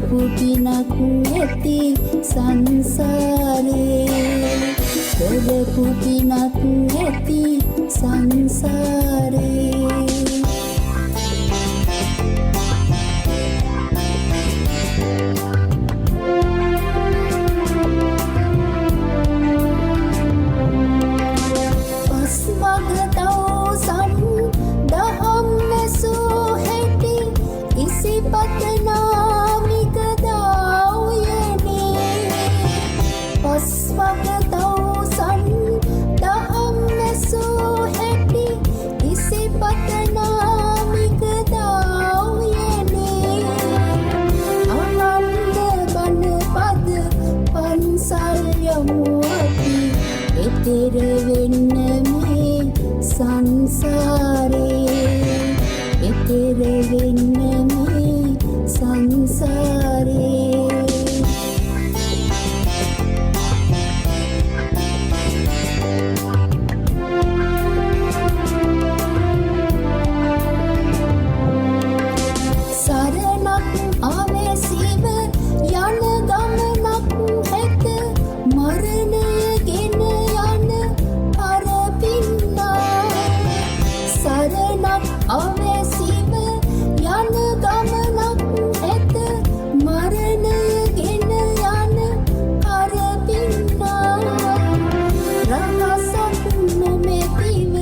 කරපු පිනක් නැති සංසාරේ කරපු පිනක් නැති සංසාරේ එතෙර වෙන්න මේ සංසාරේ එතෙර වෙන්න මේ සංසාරේ සරණක් ආවේසීව යන ගමනක් හැත මරණය අවැසිව යන ගමනක් ඇත මරණය ගෙන යන කරපින්නා රහසක් නොමැතිව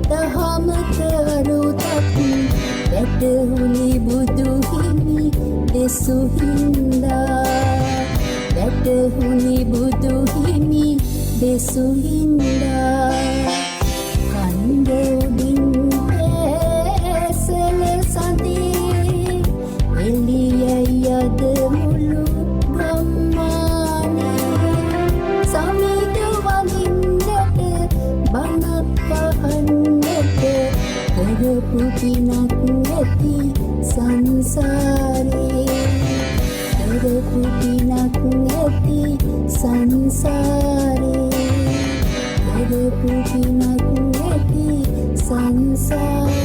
දහමක අරුතක් වැටහුණි බුදු හිමි දෙසු හින්දා වැටහුණි බුදු හිමි දෙසු හින්දා කන්ද උඩින් එලියයද මුළු ගම්මානේ සමීද වඳින්නට බණක් අහන්නට කරපු පිනක් නැති සංසාරේ කරපු පිනක් නැති සංසාරේ කරපු පිනක් නැති සංසාරේ